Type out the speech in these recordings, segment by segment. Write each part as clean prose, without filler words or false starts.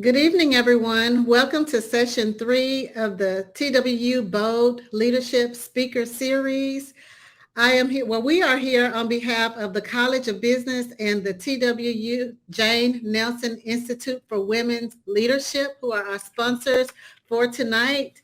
Good evening, everyone. Welcome to session 3 of the TWU Bold Leadership Speaker Series. I am here, we are here on behalf of the College of Business and the TWU Jane Nelson Institute for Women's Leadership, who are our sponsors for tonight.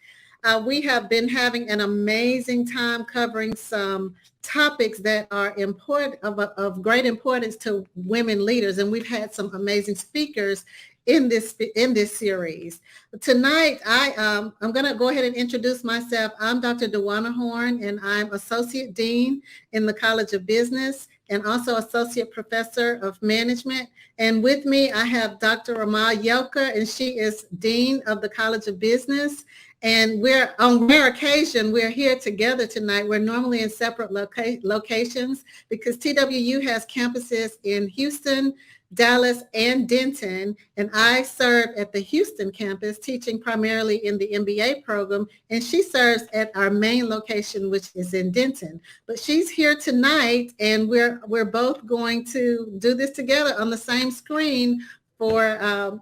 We have been having an amazing time covering some topics that are important, of great importance to women leaders, and we've had some amazing speakers in this series. Tonight, I'm going to go ahead and introduce myself. I'm Dr. Dewana Horn, and I'm Associate Dean in the College of Business and also Associate Professor of Management. And with me, I have Dr. Amal Yelker, and she is Dean of the College of Business. And we're on rare occasion, we're here together tonight. We're normally in separate locations because TWU has campuses in Houston, Dallas, and Denton, and I serve at the Houston campus, teaching primarily in the MBA program, and she serves at our main location, which is in Denton. But she's here tonight, and we're both going to do this together on the same screen. For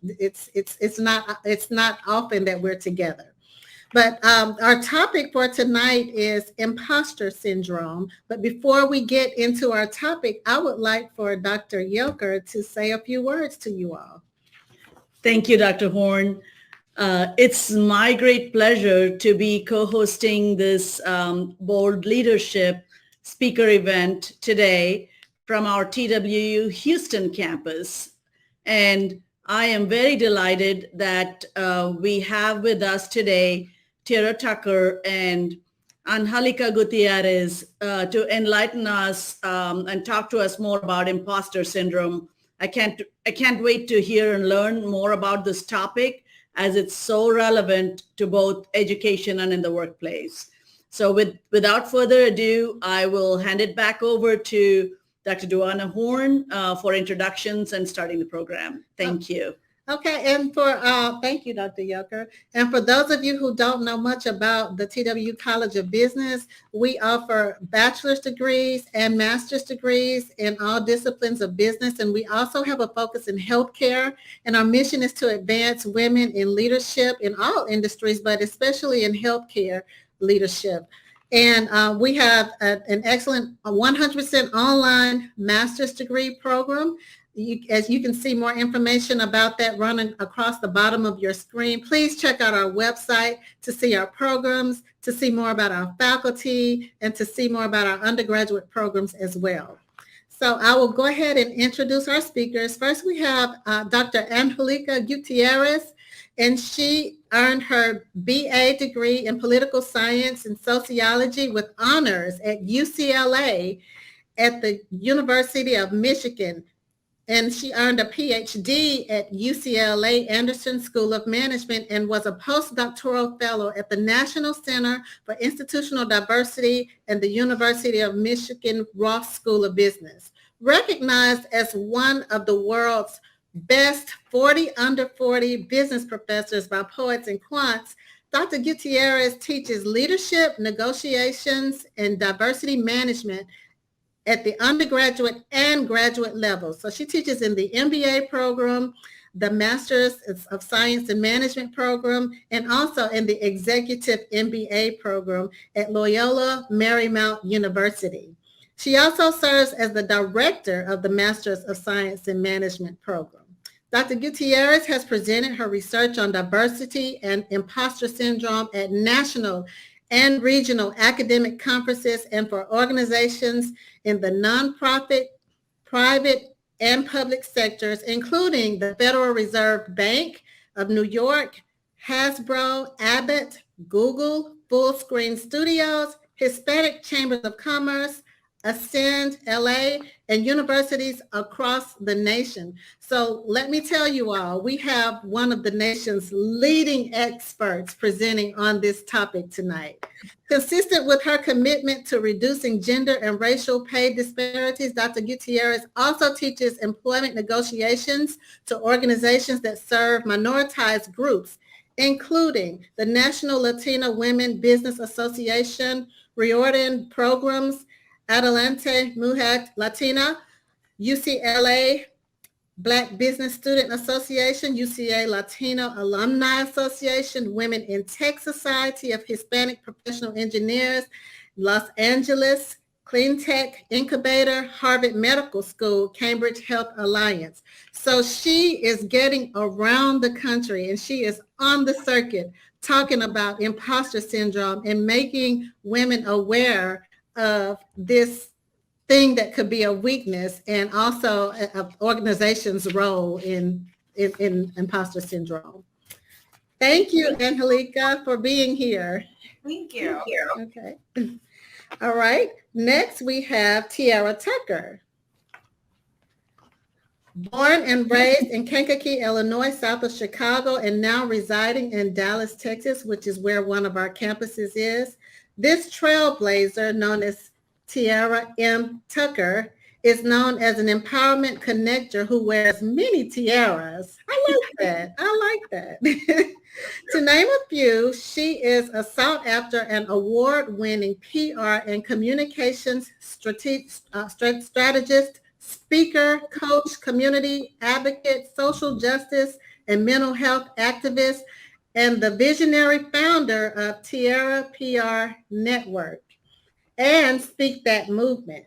it's not often that we're together. But our topic for tonight is imposter syndrome. But before we get into our topic, I would like for Dr. Yelker to say a few words to you all. Thank you, Dr. Horn. It's my great pleasure to be co-hosting this Bold Leadership speaker event today from our TWU Houston campus. And I am very delighted that we have with us today Tara Tucker and Angelica Gutierrez to enlighten us and talk to us more about imposter syndrome. I can't wait to hear and learn more about this topic as it's so relevant to both education and in the workplace. So without further ado, I will hand it back over to Dr. Dewana Horn for introductions and starting the program. Thank you. Okay, and thank you, Dr. Yelker. And for those of you who don't know much about the TWU College of Business, we offer bachelor's degrees and master's degrees in all disciplines of business. And we also have a focus in healthcare. And our mission is to advance women in leadership in all industries, but especially in healthcare leadership. And we have an excellent 100% online master's degree program. As you can see more information about that running across the bottom of your screen, please check out our website to see our programs, to see more about our faculty, and to see more about our undergraduate programs as well. So I will go ahead and introduce our speakers. First, we have Dr. Angelica Gutierrez, and she earned her BA degree in political science and sociology with honors at UCLA at the University of Michigan. And she earned a PhD at UCLA Anderson School of Management and was a postdoctoral fellow at the National Center for Institutional Diversity and the University of Michigan Ross School of Business. Recognized as one of the world's best 40 under 40 business professors by Poets and Quants, Dr. Gutierrez teaches leadership, negotiations, and diversity management at the undergraduate and graduate levels. So she teaches in the MBA program, the Master's of Science and Management program, and also in the Executive MBA program at Loyola Marymount University. She also serves as the director of the Master's of Science and Management program. Dr. Gutierrez has presented her research on diversity and imposter syndrome at national and regional academic conferences and for organizations in the nonprofit, private, and public sectors, including the Federal Reserve Bank of New York, Hasbro, Abbott, Google, Fullscreen Studios, Hispanic Chambers of Commerce, Ascend LA, and universities across the nation. So let me tell you all, we have one of the nation's leading experts presenting on this topic tonight. Consistent with her commitment to reducing gender and racial pay disparities, Dr. Gutierrez also teaches employment negotiations to organizations that serve minoritized groups, including the National Latina Women Business Association, Riordan Programs, Adelante Mujer Latina, UCLA Black Business Student Association, UCA Latino Alumni Association, Women in Tech Society of Hispanic Professional Engineers, Los Angeles Clean Tech Incubator, Harvard Medical School, Cambridge Health Alliance. So she is getting around the country and she is on the circuit talking about imposter syndrome and making women aware of this thing that could be a weakness and also an organization's role in imposter syndrome. Thank you, Angelica, for being here. Thank you. Okay. All right. Next, we have Tiara Tucker. Born and raised in Kankakee, Illinois, south of Chicago, and now residing in Dallas, Texas, which is where one of our campuses is. This trailblazer, known as Tiara M. Tucker, is known as an empowerment connector who wears many tiaras. I like that. I like that. To name a few, she is a sought after and award-winning PR and communications strategist, speaker, coach, community advocate, social justice, and mental health activist, and the visionary founder of Tiara PR Network and Speak That Movement.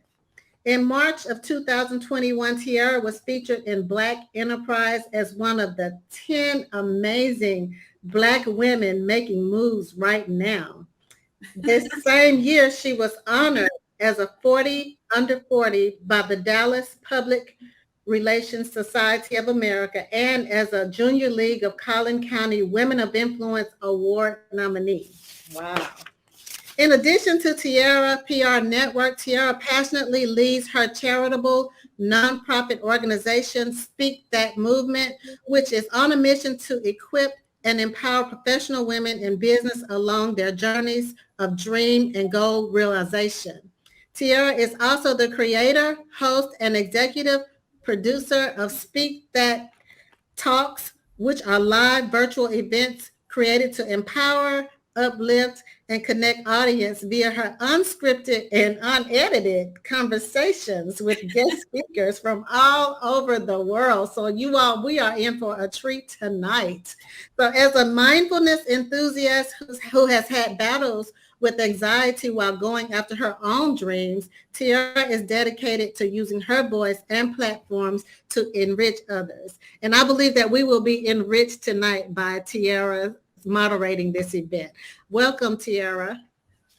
In March of 2021, Tiara was featured in Black Enterprise as one of the 10 amazing Black women making moves right now. This same year, she was honored as a 40 under 40 by the Dallas Public Relations Society of America and as a Junior League of Collin County Women of Influence Award nominee. Wow. In addition to Tiara PR Network, Tiara passionately leads her charitable nonprofit organization, Speak That Movement, which is on a mission to equip and empower professional women in business along their journeys of dream and goal realization. Tiara is also the creator, host, and executive producer of Speak That Talks, which are live virtual events created to empower, uplift, and connect audience via her unscripted and unedited conversations with guest speakers from all over the world. So you all, we are in for a treat tonight. So as a mindfulness enthusiast who has had battles with anxiety while going after her own dreams, Tiara is dedicated to using her voice and platforms to enrich others. And I believe that we will be enriched tonight by Tiara moderating this event. Welcome, Tiara.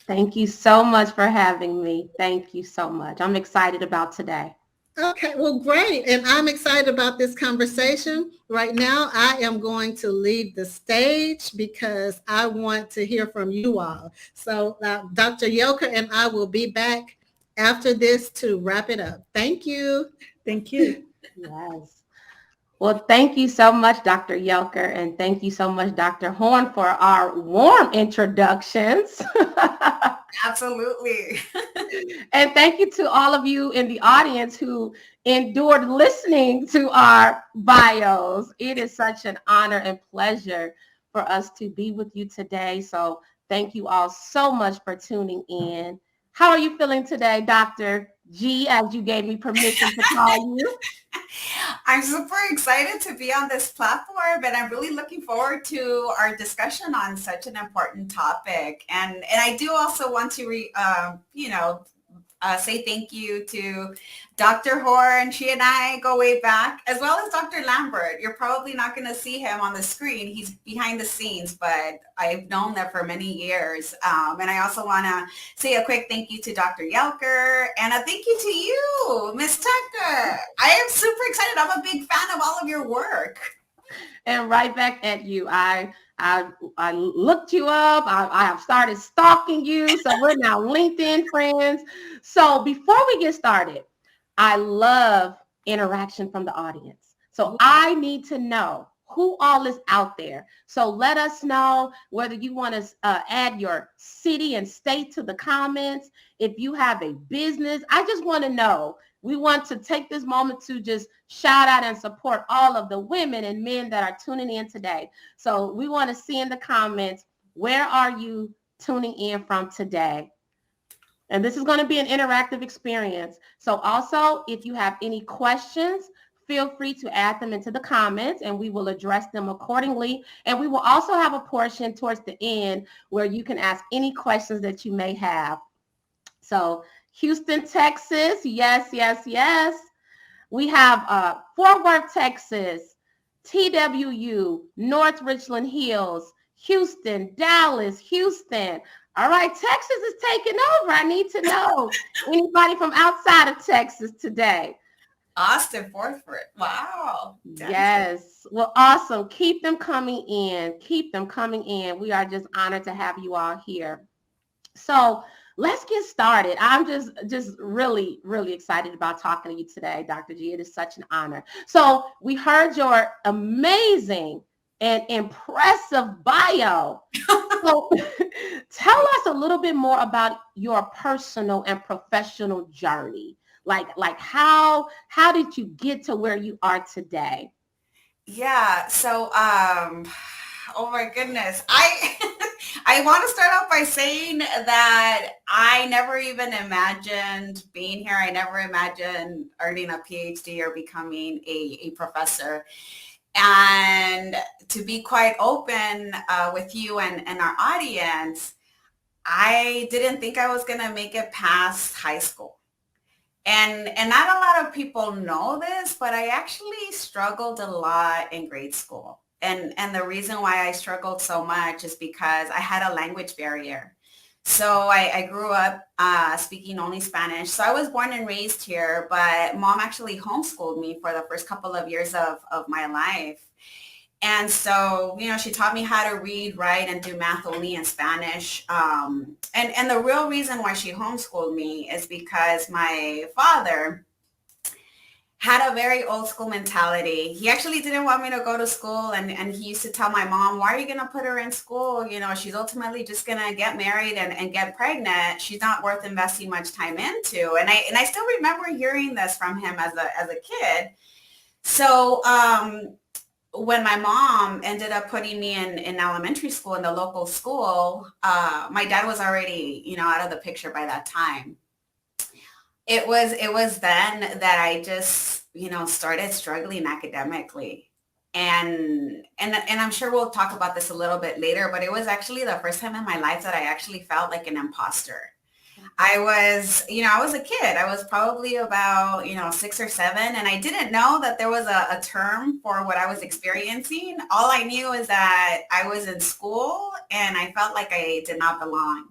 Thank you so much for having me. Thank you so much. I'm excited about today. Okay, well, great. And I'm excited about this conversation. Right now, I am going to leave the stage because I want to hear from you all. So Dr. Yoker and I will be back after this to wrap it up. Thank you. Thank you. Yes. Well, thank you so much, Dr. Yoker, and thank you so much, Dr. Horn, for our warm introductions. Absolutely. And thank you to all of you in the audience who endured listening to our bios. It is such an honor and pleasure for us to be with you today. So thank you all so much for tuning in. How are you feeling today, Dr. G, as you gave me permission to call you? I'm super excited to be on this platform, and I'm really looking forward to our discussion on such an important topic. And I do also want to, say thank you to Dr. Horn. She and I go way back, as well as Dr. Lambert. You're probably not going to see him on the screen. He's behind the scenes, but I've known that for many years. And I also want to say a quick thank you to Dr. Yelker and a thank you to you, Miss Tucker. I am super excited. I'm a big fan of all of your work. And right back at you. I looked you up. I have started stalking you. So we're now LinkedIn friends. So before we get started, I love interaction from the audience. So I need to know who all is out there. So let us know whether you want to add your city and state to the comments. If you have a business, I just want to know. We want to take this moment to just shout out and support all of the women and men that are tuning in today. So we want to see in the comments, where are you tuning in from today? And this is going to be an interactive experience. So also, if you have any questions, feel free to add them into the comments and we will address them accordingly. And we will also have a portion towards the end where you can ask any questions that you may have. So Houston, Texas. Yes, yes, yes. We have Fort Worth, Texas, TWU, North Richland Hills, Houston, Dallas, Houston. All right, Texas is taking over. I need to know anybody from outside of Texas today. Austin, Fort Worth. Wow. Yes. Well, awesome. Keep them coming in. Keep them coming in. We are just honored to have you all here. So let's get started. I'm just really, really excited about talking to you today, Dr. G. It is such an honor. So we heard your amazing and impressive bio. So tell us a little bit more about your personal and professional journey. Like how did you get to where you are today? Yeah. So, oh my goodness. I want to start off by saying that I never even imagined being here. I never imagined earning a PhD or becoming a professor. And to be quite open with you and our audience, I didn't think I was going to make it past high school. And not a lot of people know this, but I actually struggled a lot in grade school. And the reason why I struggled so much is because I had a language barrier. So I grew up speaking only Spanish. So I was born and raised here, but mom actually homeschooled me for the first couple of years of my life. And so, you know, she taught me how to read, write, and do math only in Spanish. And the real reason why she homeschooled me is because my father had a very old school mentality. He actually didn't want me to go to school. And he used to tell my mom, why are you going to put her in school? You know, she's ultimately just going to get married and get pregnant. She's not worth investing much time into. And I still remember hearing this from him as a kid. So, when my mom ended up putting me in elementary school, in the local school, my dad was already, you know, out of the picture by that time. It was then that I just, you know, started struggling academically. And I'm sure we'll talk about this a little bit later, but it was actually the first time in my life that I actually felt like an imposter. I was a kid. I was probably about, 6 or 7. And I didn't know that there was a term for what I was experiencing. All I knew is that I was in school and I felt like I did not belong.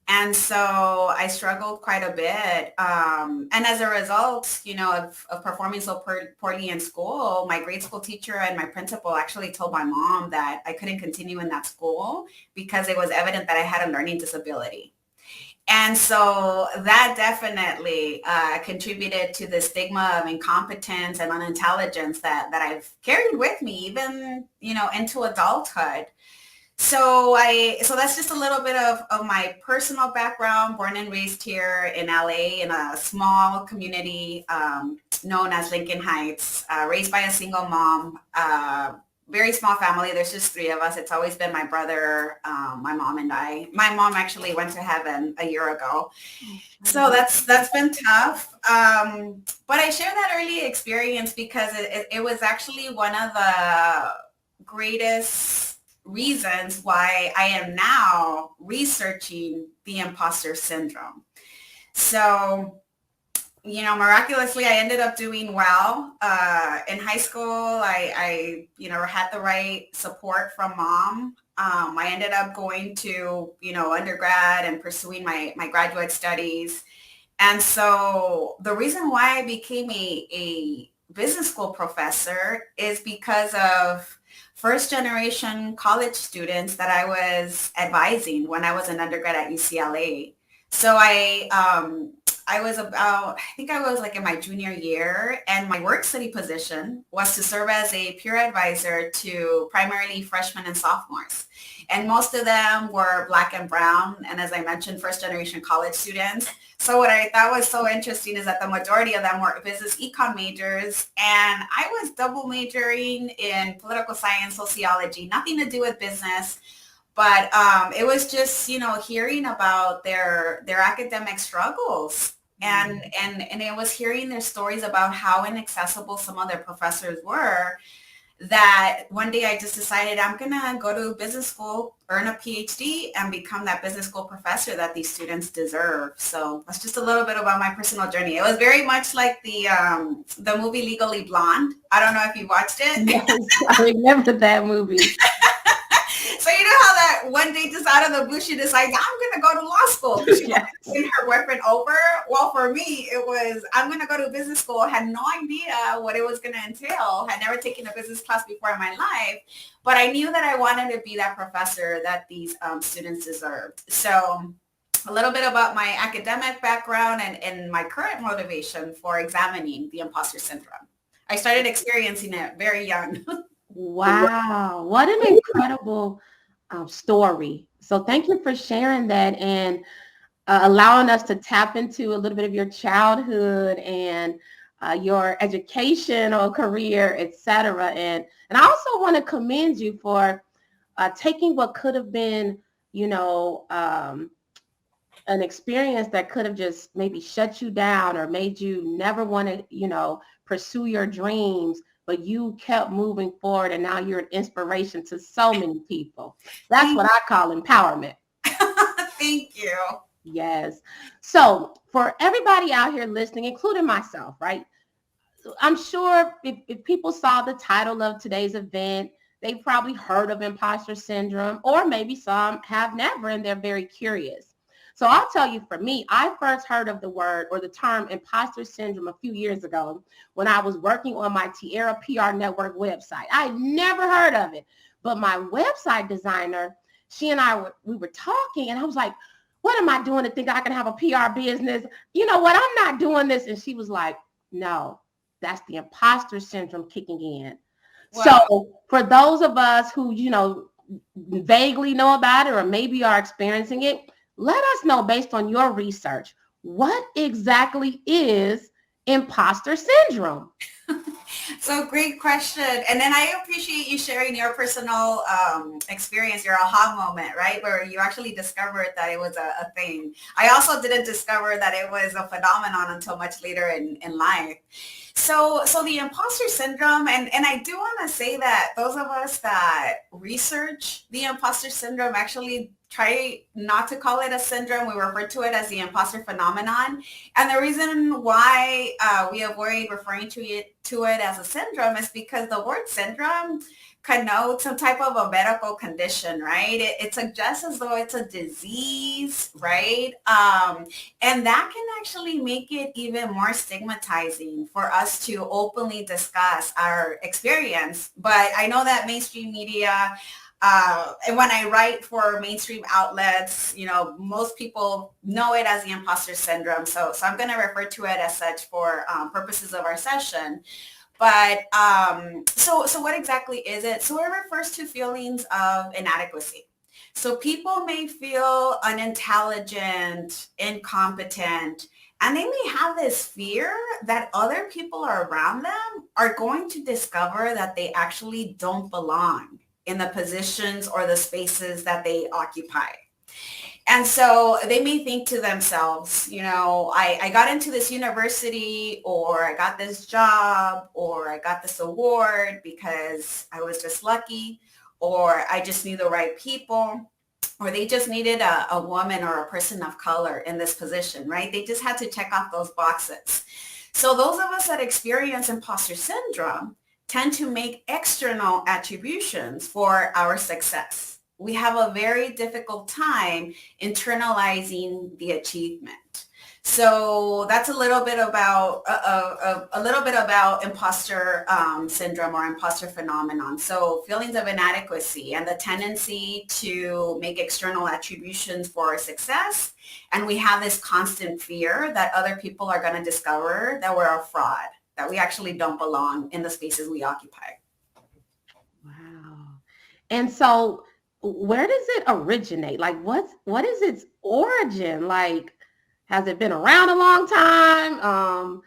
And so I struggled quite a bit. And as a result, of performing so poorly in school, my grade school teacher and my principal actually told my mom that I couldn't continue in that school because it was evident that I had a learning disability. And so that definitely contributed to the stigma of incompetence and unintelligence that I've carried with me, even, into adulthood. So that's just a little bit of my personal background, born and raised here in LA in a small community known as Lincoln Heights, raised by a single mom. Very small family. There's just 3 of us. It's always been my brother, my mom, and I. My mom actually went to heaven a year ago. So that's been tough. But I share that early experience because it was actually one of the greatest reasons why I am now researching the imposter syndrome. So miraculously, I ended up doing well. In high school, I had the right support from mom. I ended up going to, undergrad and pursuing my graduate studies. And so the reason why I became a business school professor is because of first generation college students that I was advising when I was an undergrad at UCLA. So I was like in my junior year, and my work study position was to serve as a peer advisor to primarily freshmen and sophomores. And most of them were Black and brown. And as I mentioned, first generation college students. So what I thought was so interesting is that the majority of them were business econ majors. And I was double majoring in political science, sociology, nothing to do with business. But it was just, hearing about their academic struggles And it was hearing their stories about how inaccessible some of their professors were, that one day I just decided I'm going to go to business school, earn a PhD, and become that business school professor that these students deserve. So that's just a little bit about my personal journey. It was very much like the movie Legally Blonde. I don't know if you watched it. Yes, I remember that movie. So you know how that one day just out of the blue she decides I'm going to go to law school because she Yes. wanted to win her boyfriend over. Well, for me, it was I'm going to go to business school. Had no idea what it was going to entail. Had never taken a business class before in my life, but I knew that I wanted to be that professor that these students deserved. So a little bit about my academic background and my current motivation for examining the imposter syndrome. I started experiencing it very young. Wow, what an incredible story. So thank you for sharing that and allowing us to tap into a little bit of your childhood and your educational career, etc. And I also want to commend you for taking what could have been, an experience that could have just maybe shut you down or made you never want to, pursue your dreams, but you kept moving forward and now you're an inspiration to so many people. That's what I call empowerment. Thank you. Yes. So for everybody out here listening, including myself, right? I'm sure if people saw the title of today's event, they probably heard of imposter syndrome, or maybe some have never, and they're very curious. So I'll tell you, for me, I first heard of the word or the term imposter syndrome a few years ago when I was working on my Tierra PR Network website. I had never heard of it, but my website designer, she and we were talking, and I was like, what am I doing to think I can have a PR business? You know what? I'm not doing this. And she was like, no, that's the imposter syndrome kicking in. Wow. So for those of us who, vaguely know about it or maybe are experiencing it, let us know, based on your research, what exactly is imposter syndrome? So great question. And then I appreciate you sharing your personal experience, your aha moment, right? Where you actually discovered that it was a thing. I also didn't discover that it was a phenomenon until much later in life. So the imposter syndrome, and I do want to say that those of us that research the imposter syndrome actually try not to call it a syndrome. We refer to it as the imposter phenomenon. And the reason why we avoid referring to it as a syndrome is because the word syndrome connotes some type of a medical condition, right? It suggests as though it's a disease, right? And that can actually make it even more stigmatizing for us to openly discuss our experience. But I know that mainstream media, and when I write for mainstream outlets, most people know it as the imposter syndrome. So I'm going to refer to it as such for purposes of our session. But so what exactly is it? So it refers to feelings of inadequacy. So people may feel unintelligent, incompetent, and they may have this fear that other people around them are going to discover that they actually don't belong in the positions or the spaces that they occupy. And so they may think to themselves, I got into this university, or I got this job, or I got this award because I was just lucky, or I just knew the right people, or they just needed a woman or a person of color in this position, right? They just had to check off those boxes. So those of us that experience imposter syndrome tend to make external attributions for our success. We have a very difficult time internalizing the achievement. So that's a little bit about imposter syndrome or imposter phenomenon. So feelings of inadequacy and the tendency to make external attributions for our success. And we have this constant fear that other people are going to discover that we're a fraud, that we actually don't belong in the spaces we occupy. Wow. And so where does it originate? Like, what is its origin? Like, has it been around a long time?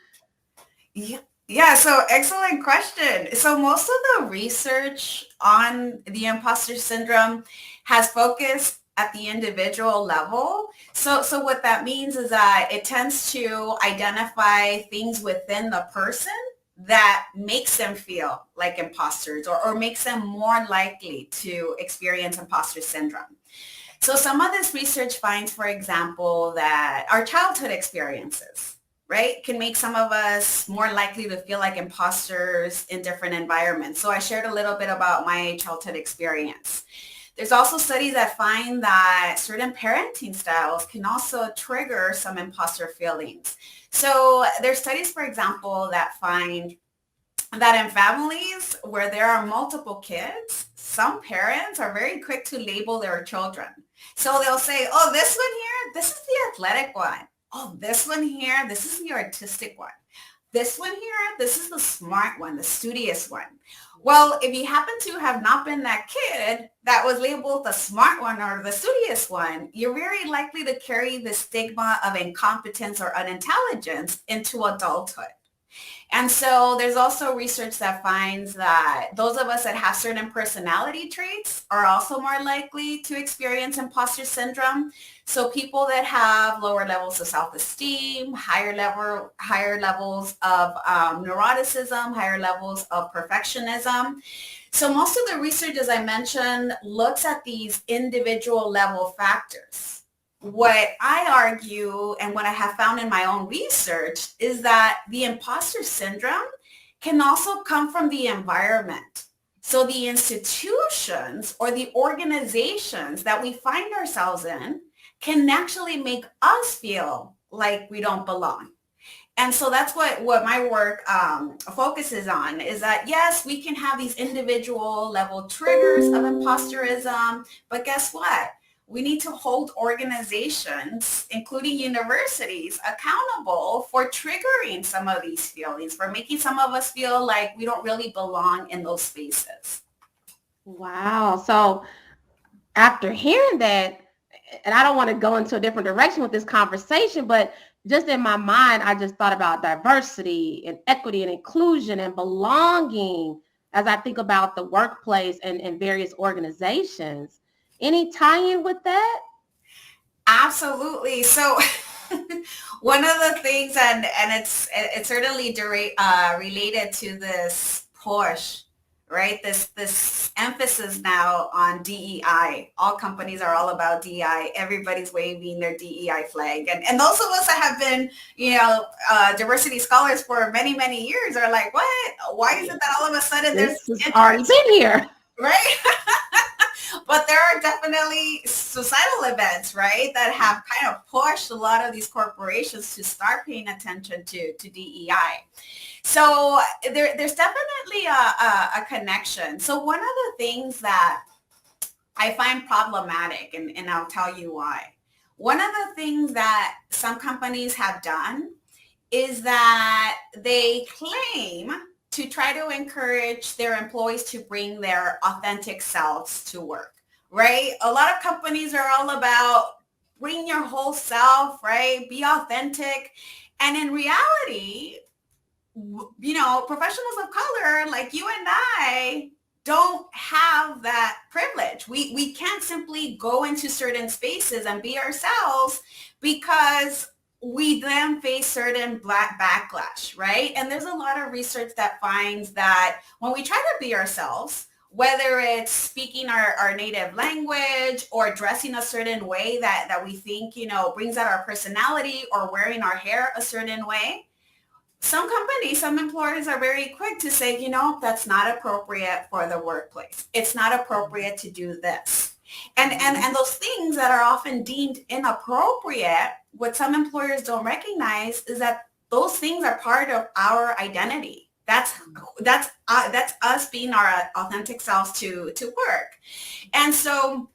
Yeah, so excellent question. So most of the research on the imposter syndrome has focused at the individual level. So what that means is that it tends to identify things within the person that makes them feel like imposters or makes them more likely to experience imposter syndrome. So some of this research finds, for example, that our childhood experiences, right, can make some of us more likely to feel like imposters in different environments. So I shared a little bit about my childhood experience. There's also studies that find that certain parenting styles can also trigger some imposter feelings. So there's studies, for example, that find that in families where there are multiple kids, some parents are very quick to label their children. So they'll say, oh, this one here, this is the athletic one. Oh, this one here, this is the artistic one. This one here, this is the smart one, the studious one. Well, if you happen to have not been that kid that was labeled the smart one or the studious one, you're very likely to carry the stigma of incompetence or unintelligence into adulthood. And so there's also research that finds that those of us that have certain personality traits are also more likely to experience imposter syndrome. So people that have lower levels of self-esteem, higher levels of neuroticism, higher levels of perfectionism. So most of the research, as I mentioned, looks at these individual level factors. What I argue and what I have found in my own research is that the imposter syndrome can also come from the environment. So the institutions or the organizations that we find ourselves in can actually make us feel like we don't belong. And so that's what my work focuses on, is that, yes, we can have these individual level triggers of imposterism, but guess what? We need to hold organizations, including universities, accountable for triggering some of these feelings, for making some of us feel like we don't really belong in those spaces. Wow. So after hearing that, and I don't want to go into a different direction with this conversation, but just in my mind, I just thought about diversity and equity and inclusion and belonging as I think about the workplace and various organizations. Any tie-in with that? Absolutely. So one of the things, and it's certainly related to this push, right? This emphasis now on DEI. All companies are all about DEI. Everybody's waving their DEI flag. And those of us that have been, diversity scholars for many, many years are like, what? Why is it that all of a sudden there's already been here? Right? But there are definitely societal events, right, that have kind of pushed a lot of these corporations to start paying attention to DEI. So there's definitely a connection. So one of the things that I find problematic, and I'll tell you why. One of the things that some companies have done is that they claim to try to encourage their employees to bring their authentic selves to work, right? A lot of companies are all about bring your whole self, right? Be authentic. And in reality, professionals of color like you and I don't have that privilege. We can't simply go into certain spaces and be ourselves because we then face certain backlash, right? And there's a lot of research that finds that when we try to be ourselves, whether it's speaking our native language or dressing a certain way that we think, brings out our personality, or wearing our hair a certain way, some companies, some employers are very quick to say, that's not appropriate for the workplace. It's not appropriate to do this. And those things that are often deemed inappropriate, what some employers don't recognize is that those things are part of our identity. That's us being our authentic selves to work. And so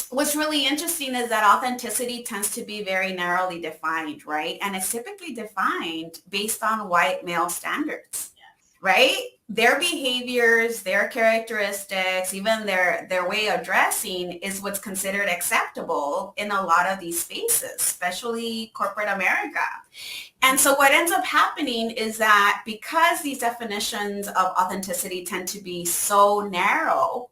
what's really interesting is that authenticity tends to be very narrowly defined, right? And it's typically defined based on white male standards, right? Their behaviors, their characteristics, even their way of dressing is what's considered acceptable in a lot of these spaces, especially corporate America. And so what ends up happening is that because these definitions of authenticity tend to be so narrow,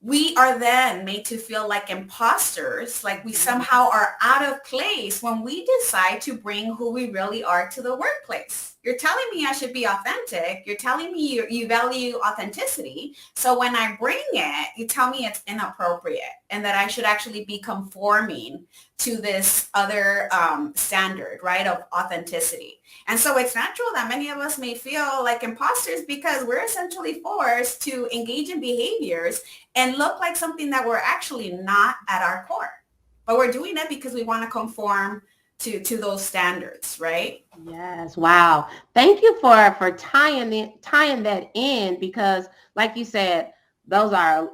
we are then made to feel like imposters, like we somehow are out of place when we decide to bring who we really are to the workplace. You're telling me I should be authentic. You're telling me you value authenticity. So when I bring it, you tell me it's inappropriate and that I should actually be conforming to this other standard, right, of authenticity. And so it's natural that many of us may feel like imposters because we're essentially forced to engage in behaviors and look like something that we're actually not at our core. But we're doing it because we want to conform to those standards, right? Yes. Wow. Thank you for tying that in, because like you said, those are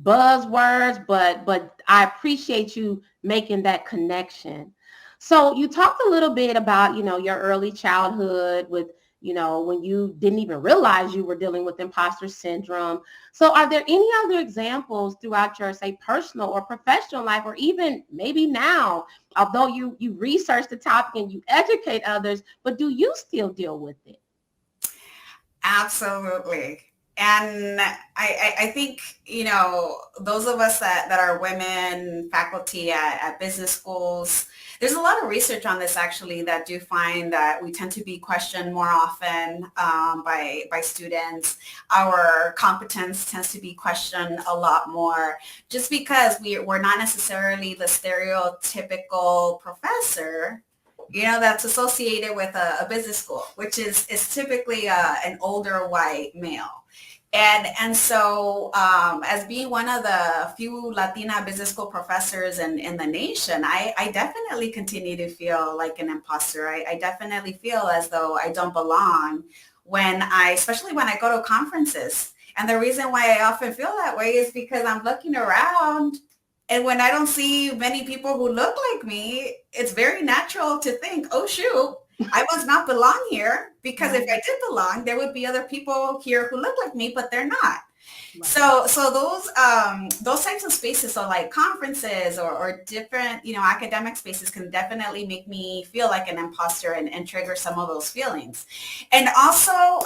buzzwords, but I appreciate you making that connection. So you talked a little bit about, your early childhood with, when you didn't even realize you were dealing with imposter syndrome. So are there any other examples throughout your, say, personal or professional life, or even maybe now, although you research the topic and you educate others, but do you still deal with it? Absolutely. And I think, those of us that are women, faculty at business schools, there's a lot of research on this actually that do find that we tend to be questioned more often by students. Our competence tends to be questioned a lot more just because we're not necessarily the stereotypical professor that's associated with a business school, which is typically an older white male. And so as being one of the few Latina business school professors in the nation, I definitely continue to feel like an imposter. I definitely feel as though I don't belong especially when I go to conferences. And the reason why I often feel that way is because I'm looking around, and when I don't see many people who look like me, it's very natural to think, oh, shoot, I must not belong here, because if I did belong, there would be other people here who look like me, but they're not. Right. So those types of spaces, so like conferences or different, academic spaces can definitely make me feel like an imposter and trigger some of those feelings. And also,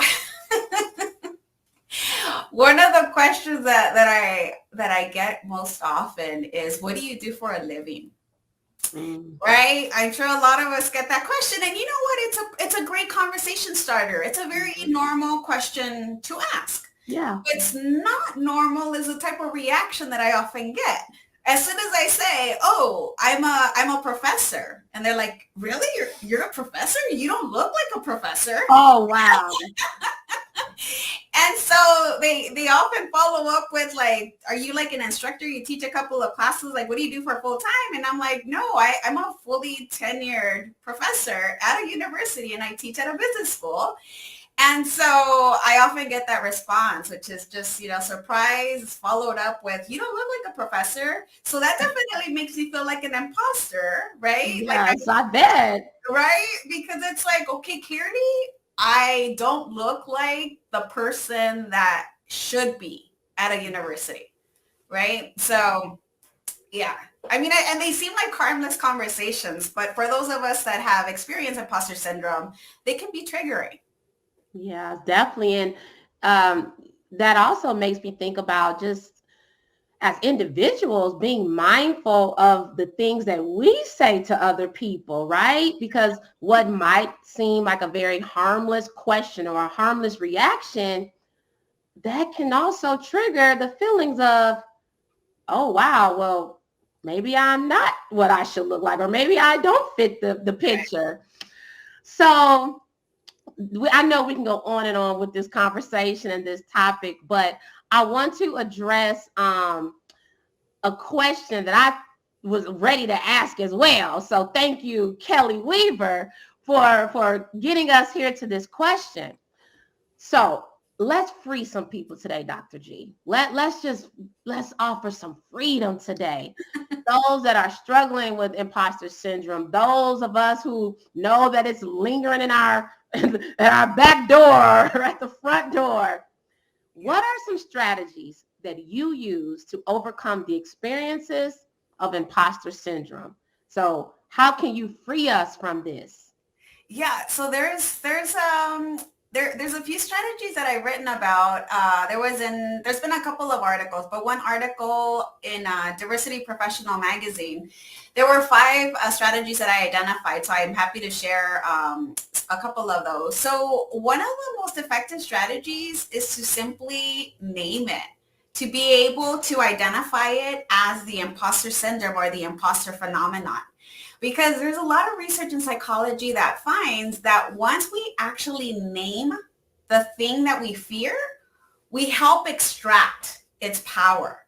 one of the questions that I get most often is, what do you do for a living? Right? I'm sure a lot of us get that question. And you know what? It's a great conversation starter. It's a very normal question to ask. Yeah. What's not normal is the type of reaction that I often get. As soon as I say, oh, I'm a professor. And they're like, really? You're a professor? You don't look like a professor. Oh, wow. And so they often follow up with like, are you like an instructor? You teach a couple of classes? Like, what do you do for full time? And I'm like, no, I'm a fully tenured professor at a university and I teach at a business school. And so I often get that response, which is just, surprise followed up with, you don't look like a professor. So that definitely makes me feel like an imposter, right? Yes, I bet. Right? Because it's like, okay, clearly I don't look like the person that should be at a university, right? So, yeah. I mean, and they seem like harmless conversations, but for those of us that have experienced imposter syndrome, they can be triggering. Yeah, definitely. And that also makes me think about, just as individuals, being mindful of the things that we say to other people, right? Because what might seem like a very harmless question or a harmless reaction, that can also trigger the feelings of, oh, wow, well, maybe I'm not what I should look like, or maybe I don't fit the picture. So I know we can go on and on with this conversation and this topic, but I want to address a question that I was ready to ask as well. So thank you, Kelly Weaver, for getting us here to this question. So let's free some people today, Dr. G. Let's offer some freedom today. Those that are struggling with imposter syndrome, those of us who know that it's lingering in at our back door, at the front door. What are some strategies that you use to overcome the experiences of imposter syndrome? So how can you free us from this? Yeah, so there's There's a few strategies that I've written about. There's been a couple of articles, but one article in Diversity Professional magazine, there were 5 strategies that I identified. So I'm happy to share a couple of those. So one of the most effective strategies is to simply name it, to be able to identify it as the imposter syndrome or the imposter phenomenon. Because there's a lot of research in psychology that finds that once we actually name the thing that we fear, we help extract its power.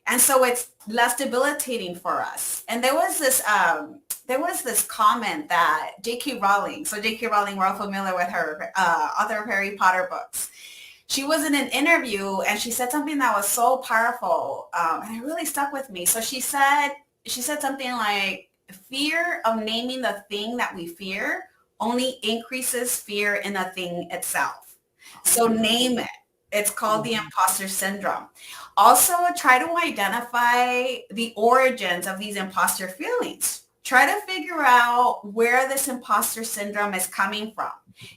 And so it's less debilitating for us. And there was this comment that J.K. Rowling, so J.K. Rowling, we're all familiar with her, author of Harry Potter books. She was in an interview and she said something that was so powerful, and it really stuck with me. So she said something like, fear of naming the thing that we fear only increases fear in the thing itself. So name it. It's called the imposter syndrome. Also, try to identify the origins of these imposter feelings. Try to figure out where this imposter syndrome is coming from.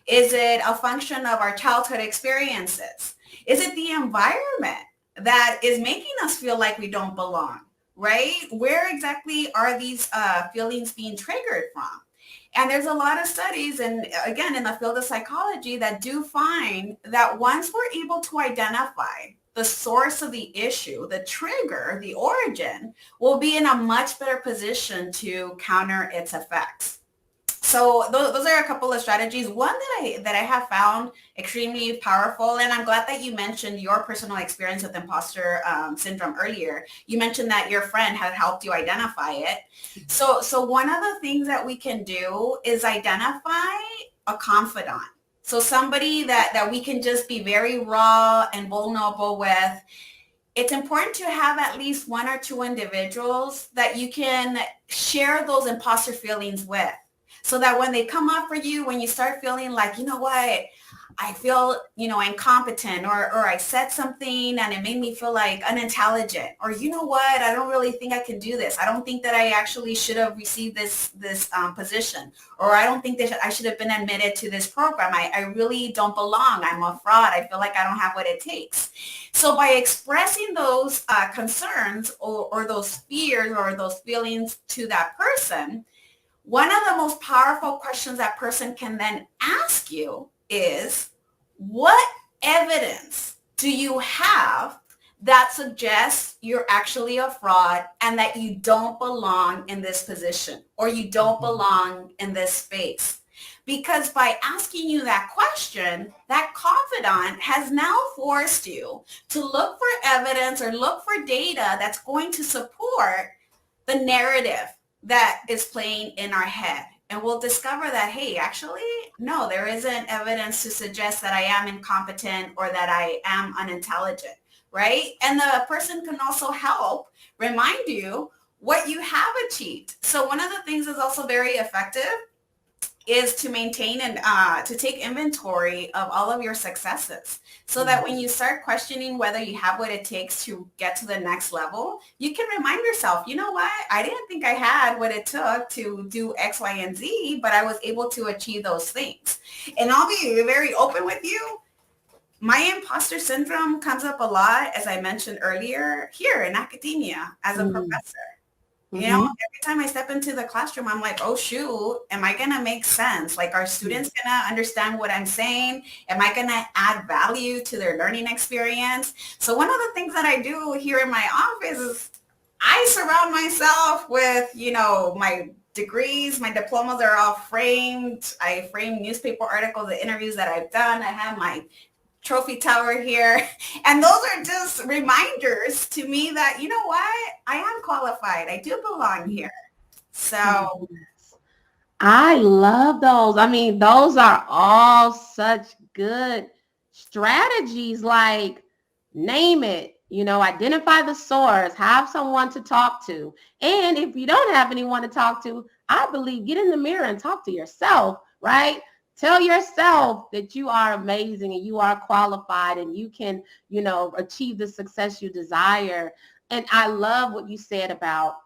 Is it a function of our childhood experiences? Is it the environment that is making us feel like we don't belong? Right? Where exactly are these feelings being triggered from? And there's a lot of studies, and again, in the field of psychology, that do find that once we're able to identify the source of the issue, the trigger, the origin, we'll be in a much better position to counter its effects. So those are a couple of strategies. One that I have found extremely powerful, and I'm glad that you mentioned your personal experience with imposter syndrome earlier. You mentioned that your friend had helped you identify it. So one of the things that we can do is identify a confidant. So somebody that we can just be very raw and vulnerable with. It's important to have at least 1 or 2 individuals that you can share those imposter feelings with. So that when they come up for you, when you start feeling like, you know what, I feel, incompetent, or I said something and it made me feel like unintelligent, or you know what, I don't really think I can do this. I don't think that I actually should have received this position, or I don't think that I should have been admitted to this program. I really don't belong. I'm a fraud. I feel like I don't have what it takes. So by expressing those concerns or those fears or those feelings to that person, one of the most powerful questions that person can then ask you is, what evidence do you have that suggests you're actually a fraud and that you don't belong in this position or you don't belong in this space? Because by asking you that question, that confidant has now forced you to look for evidence or look for data that's going to support the narrative that is playing in our head. And we'll discover that, hey, actually, no, there isn't evidence to suggest that I am incompetent or that I am unintelligent, right? And the person can also help remind you what you have achieved. So one of the things that's also very effective is to maintain and to take inventory of all of your successes, so that when you start questioning whether you have what it takes to get to the next level, you can remind yourself, you know what, I didn't think I had what it took to do X, Y, and Z, but I was able to achieve those things. And I'll be very open with you. My imposter syndrome comes up a lot, as I mentioned earlier, here in academia as a professor. You know, every time I step into the classroom, I'm like, oh, shoot, am I going to make sense? Like, are students going to understand what I'm saying? Am I going to add value to their learning experience? So one of the things that I do here in my office is I surround myself with, my degrees, my diplomas are all framed. I frame newspaper articles, the interviews that I've done. I have my trophy tower here. And those are just reminders to me that, you know what, I am qualified. I do belong here. So I love those. I mean, those are all such good strategies. Like, name it, identify the source, have someone to talk to. And if you don't have anyone to talk to, I believe get in the mirror and talk to yourself, right? Tell yourself that you are amazing and you are qualified and you can, achieve the success you desire. And I love what you said about,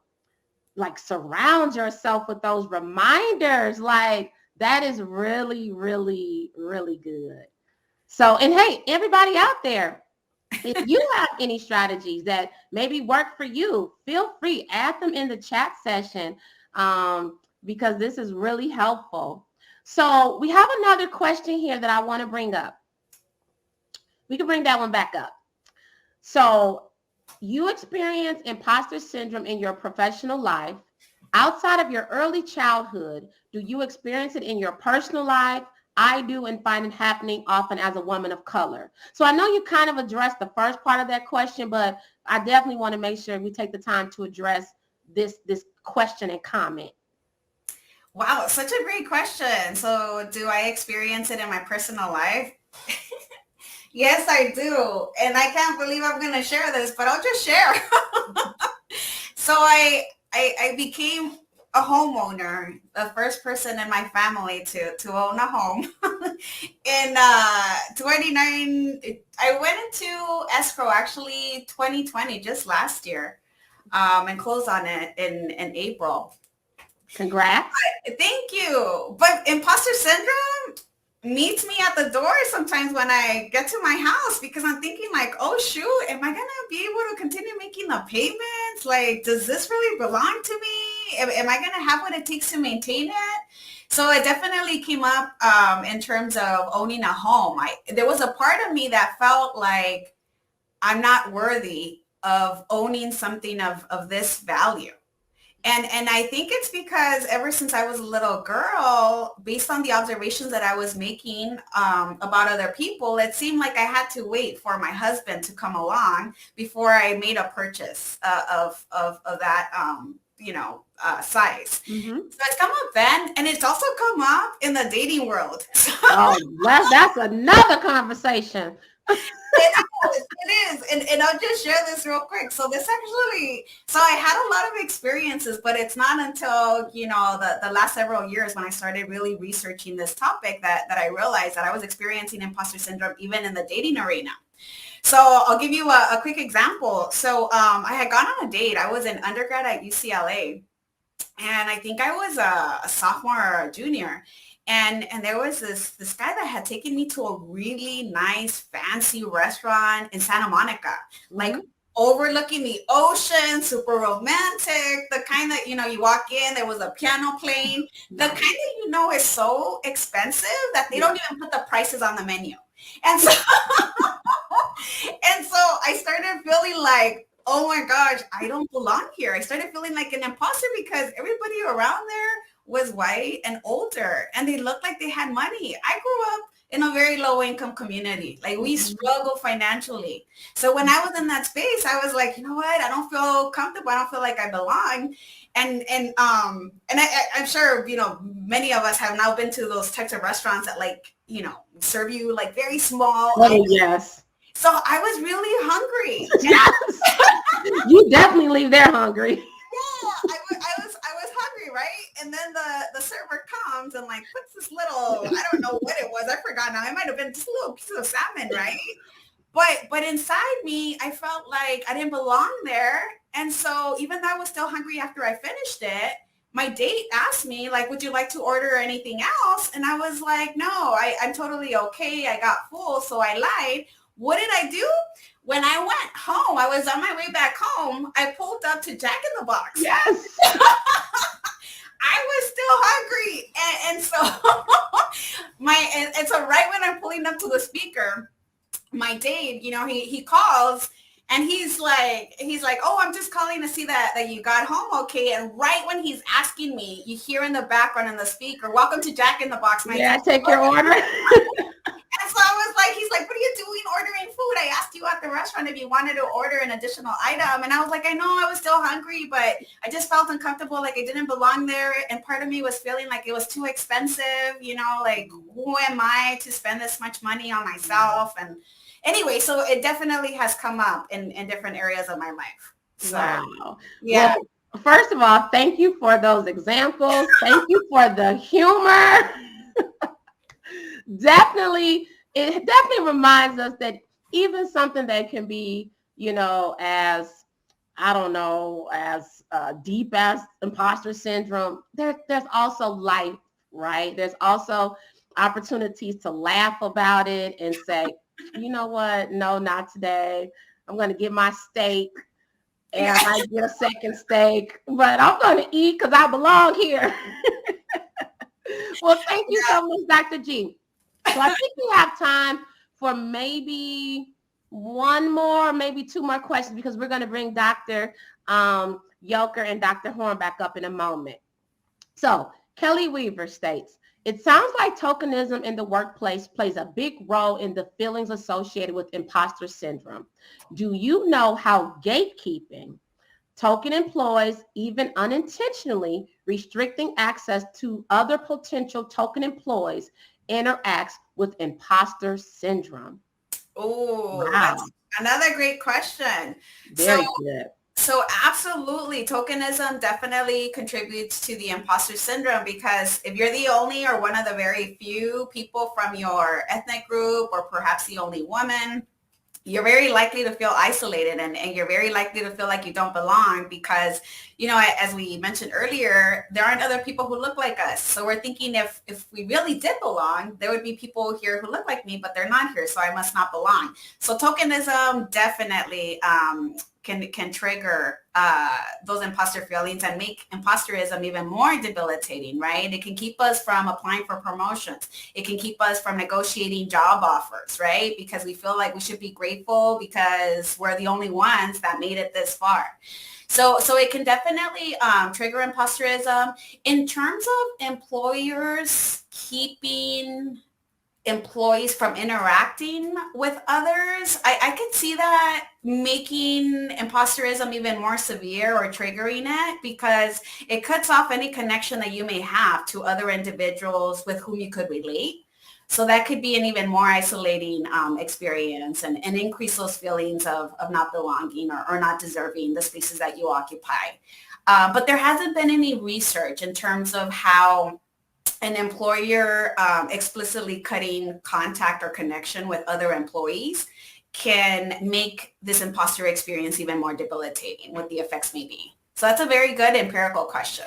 like, surround yourself with those reminders. Like, that is really, really, really good. So, and hey, everybody out there, if you have any strategies that maybe work for you, feel free, add them in the chat session, because this is really helpful. So we have another question here that I want to bring up. We can bring that one back up. So you experience imposter syndrome in your professional life. Outside of your early childhood, do you experience it in your personal life? I do, and find it happening often as a woman of color. So I know you kind of addressed the first part of that question, but I definitely want to make sure we take the time to address this question and comment. Wow, such a great question. So do I experience it in my personal life? Yes, I do. And I can't believe I'm going to share this, but I'll just share. So I became a homeowner, the first person in my family to own a home. In 29, I went into escrow actually 2020, just last year, and closed on it in April. Congrats. Thank you. But imposter syndrome meets me at the door sometimes when I get to my house, because I'm thinking like, oh shoot, am I gonna be able to continue making the payments? Like, does this really belong to me? Am I gonna have what it takes to maintain it? So it definitely came up in terms of owning a home. There was a part of me that felt like I'm not worthy of owning something of this value. And I think it's because ever since I was a little girl, based on the observations that I was making about other people, it seemed like I had to wait for my husband to come along before I made a purchase of that, size. Mm-hmm. So it's come up then, and it's also come up in the dating world. Oh, that's another conversation. It is. And I'll just share this real quick. So I had a lot of experiences, but it's not until, the last several years when I started really researching this topic that I realized that I was experiencing imposter syndrome even in the dating arena. So I'll give you a quick example. So I had gone on a date. I was an undergrad at UCLA, and I think I was a sophomore or a junior. And there was this guy that had taken me to a really nice, fancy restaurant in Santa Monica, like overlooking the ocean, super romantic, the kind that, you walk in, there was a piano playing, the kind that, is so expensive that they don't even put the prices on the menu. And so, and so I started feeling like, oh my gosh, I don't belong here. I started feeling like an imposter because everybody around there was white and older, and they looked like they had money. I grew up in a very low income community. Like, we struggle financially. So when I was in that space, I was like, you know what? I don't feel comfortable. I don't feel like I belong. And I'm sure, many of us have now been to those types of restaurants that serve you like very small. Oh, yes. So I was really hungry. Yes. You definitely leave there hungry. Yeah, I was hungry, right? And then the server comes and puts this little, I don't know what it was, I forgot now. It might have been just a little piece of salmon, right? But inside me, I felt like I didn't belong there. And so even though I was still hungry after I finished it, my date asked me, would you like to order anything else? And I was like, no, I'm totally okay. I got full, so I lied. What did I do? When I went home, I was on my way back home, I pulled up to Jack in the Box. Yes. I was still hungry. And so right when I'm pulling up to the speaker, my date, he calls and he's like, oh, I'm just calling to see that you got home okay. And right when he's asking me, you hear in the background in the speaker, welcome to Jack in the Box. I take your order. And so I was like, he's like, what are you doing ordering food? I asked you at the restaurant if you wanted to order an additional item. And I was like, I know I was still hungry, but I just felt uncomfortable. Like I didn't belong there. And part of me was feeling like it was too expensive, who am I to spend this much money on myself? And anyway, so it definitely has come up in different areas of my life. So, wow. Yeah. Well, first of all, thank you for those examples. Thank you for the humor. It definitely reminds us that even something that can be, as, I don't know, as deep as imposter syndrome, there's also life, right? There's also opportunities to laugh about it and say, you know what? No, not today. I'm going to get my steak and I might get a second steak, but I'm going to eat because I belong here. Well, thank you so much, Dr. G. So I think we have time for maybe one more, maybe two more questions because we're going to bring Dr. Yoker and Dr. Horn back up in a moment. So Kelly Weaver states, it sounds like tokenism in the workplace plays a big role in the feelings associated with imposter syndrome. Do you know how gatekeeping, token employees, even unintentionally restricting access to other potential token employees, interacts with imposter syndrome? Oh, Wow. that's another great question. Very good. So absolutely, tokenism definitely contributes to the imposter syndrome because if you're the only or one of the very few people from your ethnic group or perhaps the only woman, you're very likely to feel isolated and you're very likely to feel like you don't belong because, as we mentioned earlier, there aren't other people who look like us. So we're thinking if we really did belong, there would be people here who look like me, but they're not here. So I must not belong. So tokenism definitely can trigger those imposter feelings and make imposterism even more debilitating, right? It can keep us from applying for promotions. It can keep us from negotiating job offers, right? Because we feel like we should be grateful because we're the only ones that made it this far. So it can definitely trigger imposterism. In terms of employers keeping employees from interacting with others, I could see that making imposterism even more severe or triggering it because it cuts off any connection that you may have to other individuals with whom you could relate. So that could be an even more isolating experience and increase those feelings of not belonging or not deserving the spaces that you occupy. But there hasn't been any research in terms of how an employer explicitly cutting contact or connection with other employees can make this imposter experience even more debilitating, what the effects may be. So that's a very good empirical question.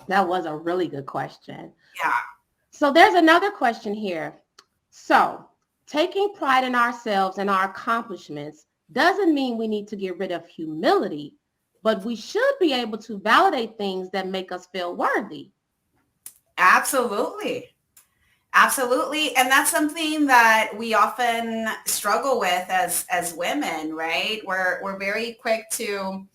That was a really good question. Yeah. So there's another question here. So taking pride in ourselves and our accomplishments doesn't mean we need to get rid of humility, but we should be able to validate things that make us feel worthy. Absolutely. Absolutely. And that's something that we often struggle with as women, right? We're very quick to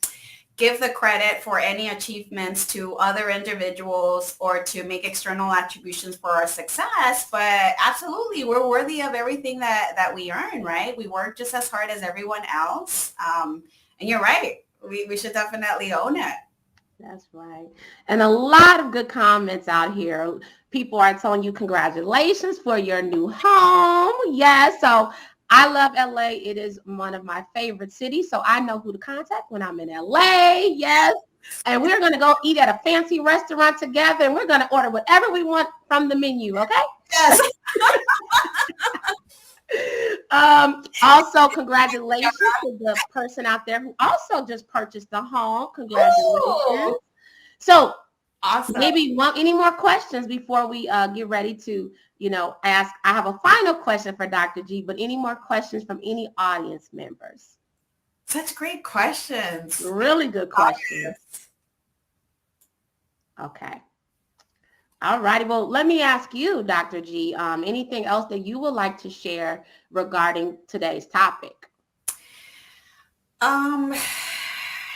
give the credit for any achievements to other individuals or to make external attributions for our success. But absolutely, we're worthy of everything that we earn, right? We work just as hard as everyone else. And you're right. We should definitely own it. That's right. And a lot of good comments out here. People are telling you congratulations for your new home. Yes. So I love LA. It is one of my favorite cities. So I know who to contact when I'm in LA. Yes. And we're going to go eat at a fancy restaurant together and we're going to order whatever we want from the menu. Okay. Yes. Also, congratulations to the person out there who also just purchased a home. Congratulations. Ooh. So awesome. Maybe any more questions before we get ready to, ask. I have a final question for Dr. G, but any more questions from any audience members? Such great questions. Really good questions. Okay. All righty. Well, let me ask you, Dr. G, anything else that you would like to share regarding today's topic?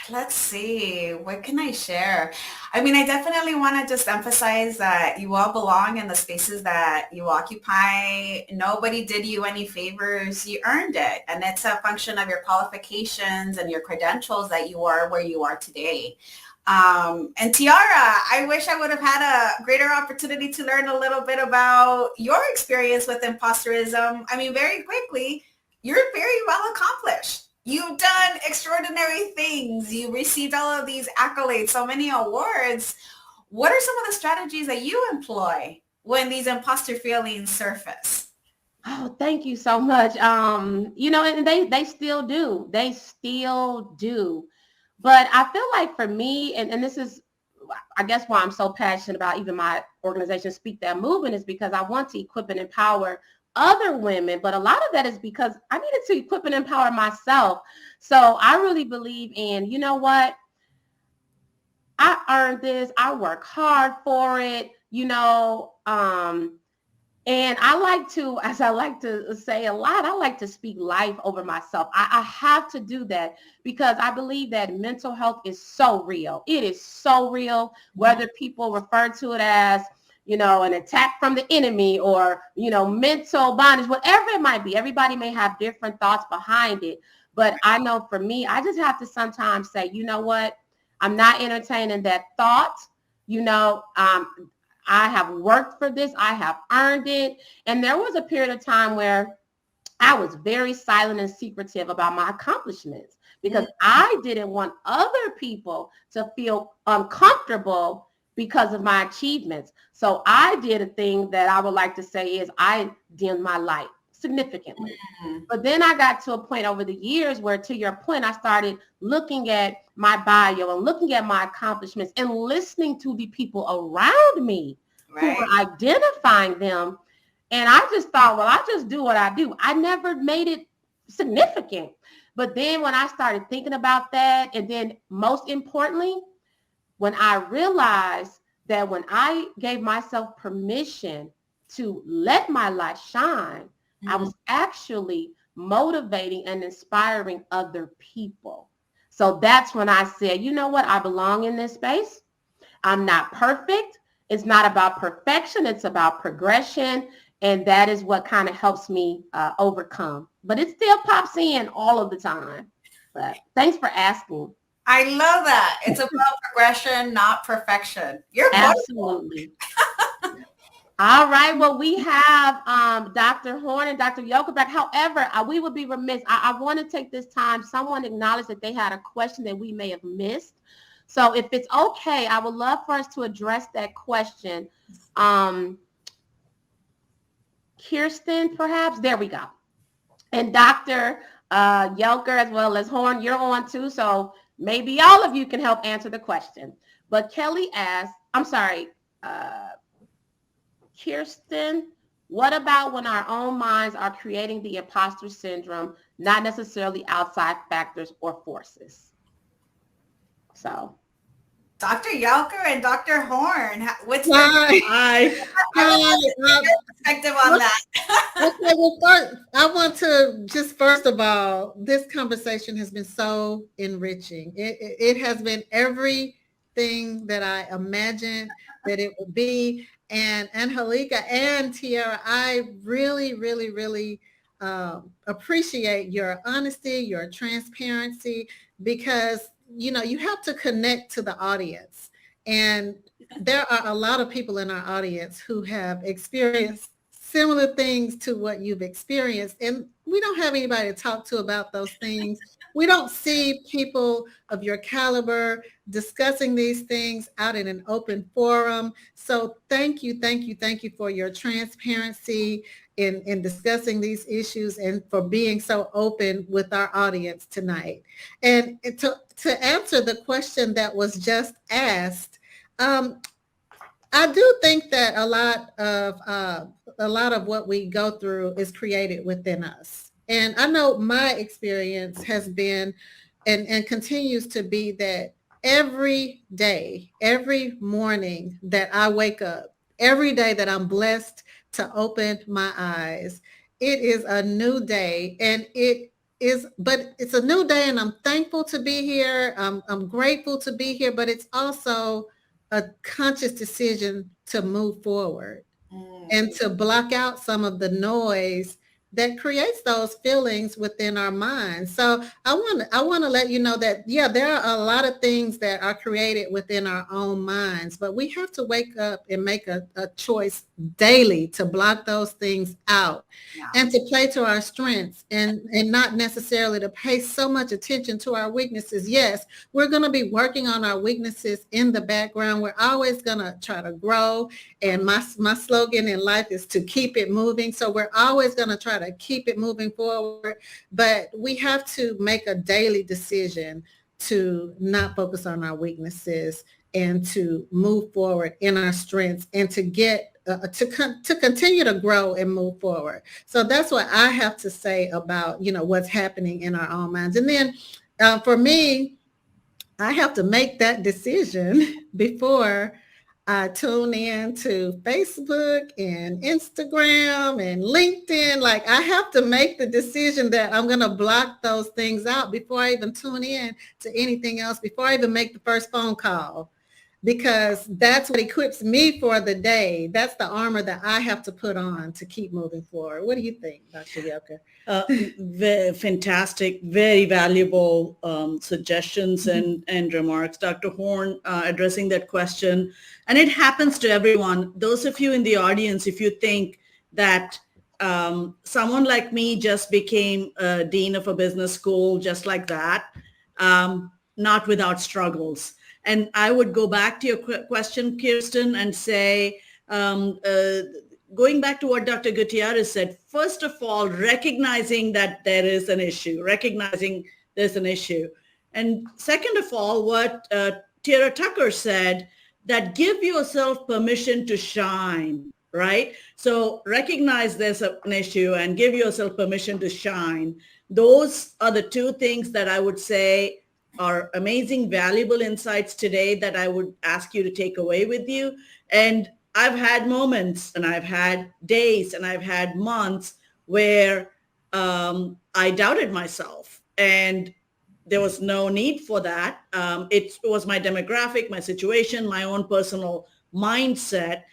Let's see. What can I share? I mean, I definitely want to just emphasize that you all belong in the spaces that you occupy. Nobody did you any favors. You earned it. And it's a function of your qualifications and your credentials that you are where you are today. And Tiara, I wish I would have had a greater opportunity to learn a little bit about your experience with imposterism. I mean, very quickly, you're very well accomplished. You've done extraordinary things. You received all of these accolades, so many awards. What are some of the strategies that you employ when these imposter feelings surface? Oh, thank you so much. And they still do. They still do. But I feel like for me, and this is I guess why I'm so passionate about even my organization, Speak That Movement, is because I want to equip and empower other women. But a lot of that is because I needed to equip and empower myself. So I really believe in, you know what? I earned this. I work hard for it, and I like to, as I like to say a lot, I like to speak life over myself. I have to do that because I believe that mental health is so real. It is so real, whether people refer to it as, an attack from the enemy or, mental bondage, whatever it might be. Everybody may have different thoughts behind it. But I know for me, I just have to sometimes say, you know what? I'm not entertaining that thought. I have worked for this. I have earned it. And there was a period of time where I was very silent and secretive about my accomplishments because I didn't want other people to feel uncomfortable because of my achievements. So I did a thing that I would like to say is I dimmed my light significantly. But then I got to a point over the years where, to your point, I started looking at my bio and looking at my accomplishments and listening to the people around me who were identifying them. And I just thought, well, I just do what I do. I never made it significant. But then when I started thinking about that, and then most importantly, when I realized that when I gave myself permission to let my light shine, I was actually motivating and inspiring other people. So that's when I said, you know what? I belong in this space. I'm not perfect. It's not about perfection. It's about progression. And that is what kind of helps me overcome. But it still pops in all of the time. But thanks for asking. I love that. It's about progression, not perfection. You're absolutely. All right. Well, we have Dr. Horn and Dr. Yoker back. However, we would be remiss. I want to take this time. Someone acknowledged that they had a question that we may have missed. So if it's okay, I would love for us to address that question. Kirsten, perhaps? There we go. And Dr. Yoker as well as Horn, you're on too. So maybe all of you can help answer the question. But Kelly asked, I'm sorry, Kirsten, what about when our own minds are creating the imposter syndrome, not necessarily outside factors or forces? So, Dr. Yoker and Dr. Horn, what's your perspective on that? Okay, well, first, I want to just, first of all, this conversation has been so enriching. It has been everything that I imagined that it would be. And Angelica and Tiara, I really, really, really appreciate your honesty, your transparency, because, you have to connect to the audience. And there are a lot of people in our audience who have experienced similar things to what you've experienced. And we don't have anybody to talk to about those things. We don't see people of your caliber discussing these things out in an open forum. So thank you for your transparency in discussing these issues and for being so open with our audience tonight. And to answer the question that was just asked, I do think that a lot of what we go through is created within us. And I know my experience has been and continues to be that every day, every morning that I wake up, every day that I'm blessed to open my eyes, it is a new day. And but it's a new day, and I'm thankful to be here. I'm grateful to be here, but it's also a conscious decision to move forward and to block out some of the noise that creates those feelings within our minds. So I want to let you know that, yeah, there are a lot of things that are created within our own minds, but we have to wake up and make a choice daily to block those things out and to play to our strengths and not necessarily to pay so much attention to our weaknesses. Yes, we're going to be working on our weaknesses in the background. We're always going to try to grow. And my slogan in life is to keep it moving. So we're always going to try to keep it moving forward, but we have to make a daily decision to not focus on our weaknesses and to move forward in our strengths and to get to continue to grow and move forward. So that's what I have to say about, what's happening in our own minds. And then for me, I have to make that decision before I tune in to Facebook and Instagram and LinkedIn. Like, I have to make the decision that I'm going to block those things out before I even tune in to anything else, before I even make the first phone call, because that's what equips me for the day. That's the armor that I have to put on to keep moving forward. What do you think, Dr. Yoker? Fantastic, very valuable suggestions and remarks. Dr. Horn addressing that question. And it happens to everyone. Those of you in the audience, if you think that someone like me just became a dean of a business school just like that, not without struggles. And I would go back to your question, Kirsten, and say, going back to what Dr. Gutierrez said, first of all, recognizing that there is an issue, recognizing there's an issue. And second of all, what Tara Tucker said, that give yourself permission to shine, right? So recognize there's an issue and give yourself permission to shine. Those are the two things that I would say are amazing, valuable insights today that I would ask you to take away with you. And I've had moments and I've had days and I've had months where I doubted myself, and there was no need for that. It was my demographic, my situation, my own personal mindset.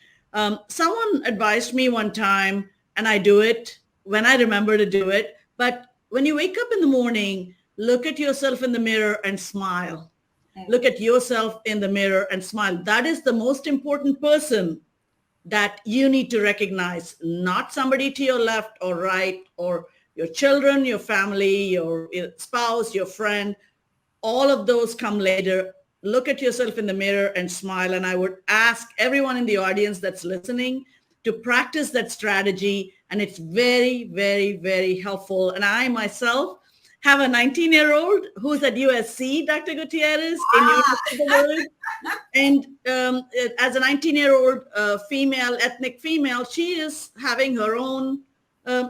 Someone advised me one time, and I do it when I remember to do it. But when you wake up in the morning, look at yourself in the mirror and smile. Look at yourself in the mirror and smile. That is the most important person that you need to recognize, not somebody to your left or right, or your children, your family, your spouse, your friend. All of those come later. Look at yourself in the mirror and smile. And I would ask everyone in the audience that's listening to practice that strategy. And it's very, very, very helpful. And I myself have a 19-year-old who's at USC, Dr. Gutierrez, in University of the World. And as a 19-year-old female, ethnic female, she is having her own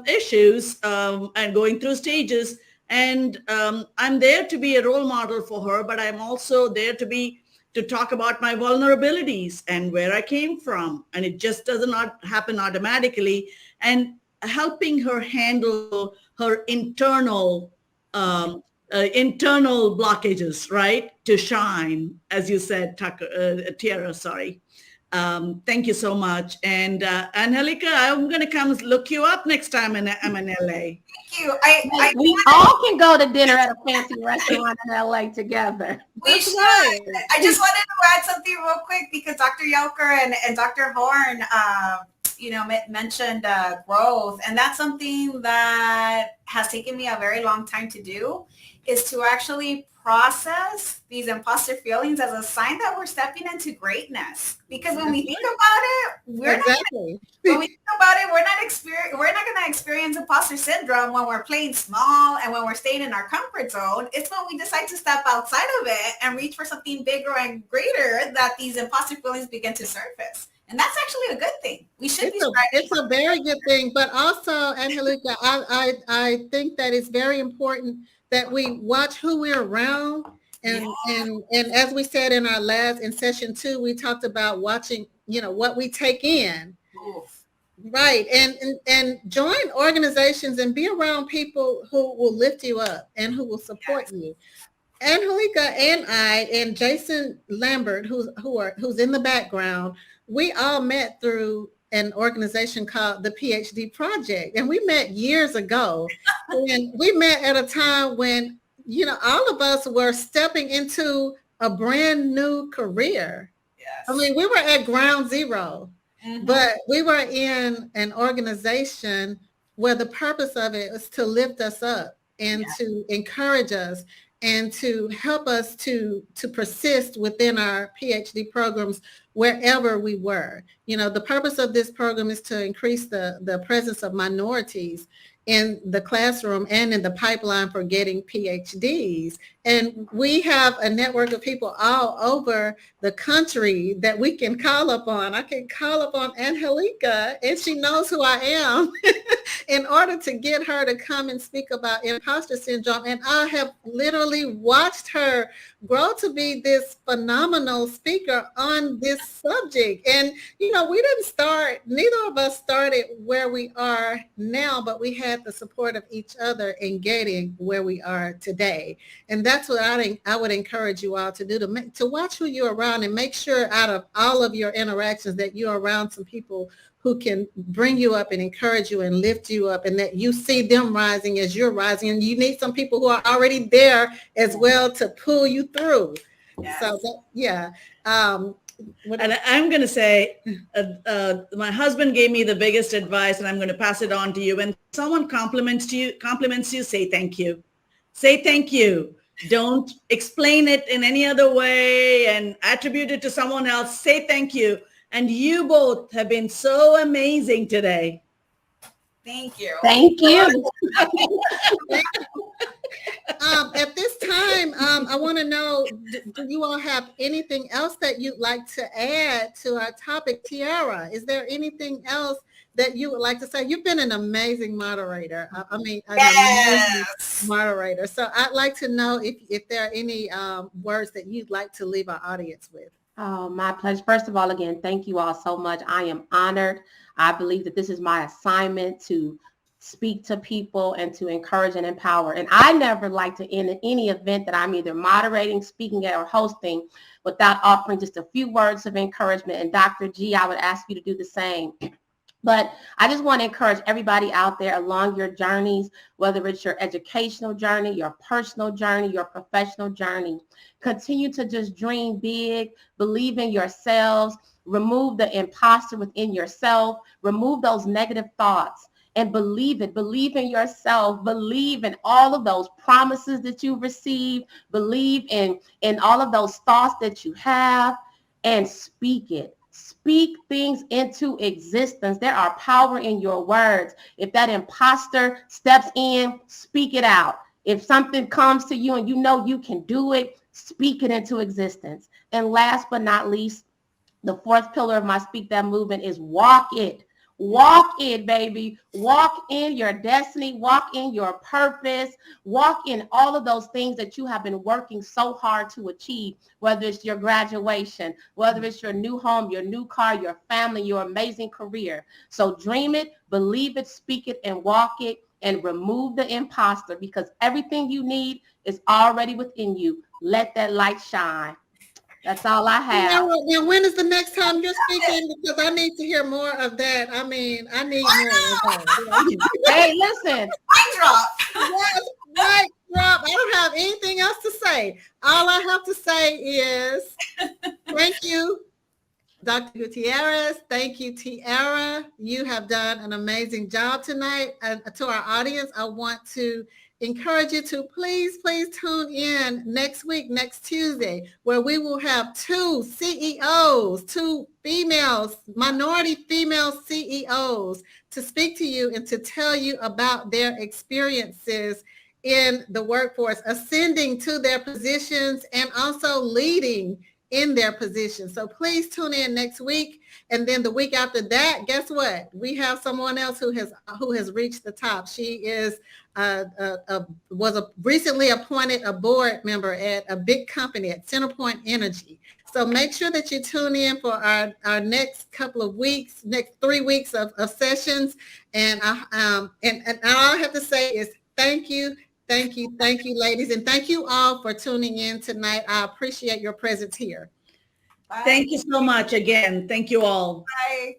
issues and going through stages. And I'm there to be a role model for her, but I'm also there to talk about my vulnerabilities and where I came from. And it just does not happen automatically. And helping her handle her internal blockages, right? To shine, as you said, Tiara, sorry. Thank you so much. And Angelica, I'm going to come look you up next time I'm in LA. Thank you. We all can go to dinner at a fancy restaurant in LA together. We should. I just wanted to add something real quick because Dr. Yoker and Dr. Horn, mentioned growth, and that's something that has taken me a very long time to do, is to actually process these imposter feelings as a sign that we're stepping into greatness. Because when we think about it, we're not going to experience imposter syndrome when we're playing small and when we're staying in our comfort zone. It's when we decide to step outside of it and reach for something bigger and greater that these imposter feelings begin to surface. And that's actually a good thing. We should be striving. It's a very good thing. But also, Angelica, I think that it's very important that we watch who we're around. And as we said in session 2, we talked about watching, what we take in. Oof. Right. And join organizations and be around people who will lift you up and who will support you. Angelica and I and Jason Lambert, who's in the background, we all met through an organization called the PhD Project. And we met years ago. And we met at a time when, all of us were stepping into a brand new career. Yes. I mean, we were at ground zero, but we were in an organization where the purpose of it was to lift us up and to encourage us and to help us to persist within our PhD programs wherever we were. The purpose of this program is to increase the presence of minorities in the classroom and in the pipeline for getting PhDs. And we have a network of people all over the country that we can call upon. I can call upon Angelica, and she knows who I am, in order to get her to come and speak about imposter syndrome. And I have literally watched her grow to be this phenomenal speaker on this subject. And, we didn't start, neither of us started where we are now, but we had the support of each other in getting where we are today. And that's what I would encourage you all to do, to watch who you're around and make sure out of all of your interactions that you're around some people who can bring you up and encourage you and lift you up, and that you see them rising as you're rising. And you need some people who are already there as well to pull you through. Yes. So, and I'm going to say, my husband gave me the biggest advice, and I'm going to pass it on to you. When someone compliments you, say thank you. Say thank you. Don't explain it in any other way and attribute it to someone else. Say thank you. And you both have been so amazing today. Thank you. Thank you. At this time, I want to know, do you all have anything else that you'd like to add to our topic? Tiara, is there anything else that you would like to say? You've been an amazing moderator. An amazing moderator. So I'd like to know if there are any words that you'd like to leave our audience with. Oh, my pleasure. First of all, again, thank you all so much. I am honored. I believe that this is my assignment to speak to people and to encourage and empower. And I never like to end any event that I'm either moderating, speaking at, or hosting without offering just a few words of encouragement. And Dr. G, I would ask you to do the same. But I just want to encourage everybody out there along your journeys, whether it's your educational journey, your personal journey, your professional journey. Continue to just dream big, believe in yourselves, remove the imposter within yourself, remove those negative thoughts, and believe it. Believe in yourself. Believe in all of those promises that you've received. Believe in all of those thoughts that you have, and speak it. Speak things into existence. There are power in your words. If that imposter steps in, speak it out. If something comes to you and you know you can do it, speak it into existence. And last but not least, the fourth pillar of my Speak That movement is walk it. Walk it, baby. Walk in your destiny. Walk in your purpose. Walk in all of those things that you have been working so hard to achieve, whether it's your graduation, whether it's your new home, your new car, your family, your amazing career. So dream it, believe it, speak it, and walk it, and remove the imposter, because everything you need is already within you. Let that light shine. That's all I have. Now, when is the next time you're speaking? Because I need to hear more of that. I mean, I need more of that. Hey, listen. Mic drop. Yes, right, Rob. I don't have anything else to say. All I have to say is thank you, Dr. Gutierrez. Thank you, Tiara. You have done an amazing job tonight. To our audience, I want to encourage you to please tune in next week, next Tuesday, where we will have two CEOs, two females, minority female CEOs, to speak to you and to tell you about their experiences in the workforce, ascending to their positions and also leading in their position. So please tune in next week. And then the week after that, guess what? We have someone else who has reached the top. She is recently appointed a board member at a big company at Centerpoint Energy. So make sure that you tune in for our next couple of weeks, next 3 weeks of sessions. And all I have to say is thank you. Thank you, ladies, and thank you all for tuning in tonight. I appreciate your presence here. Bye. Thank you so much again. Thank you all. Bye.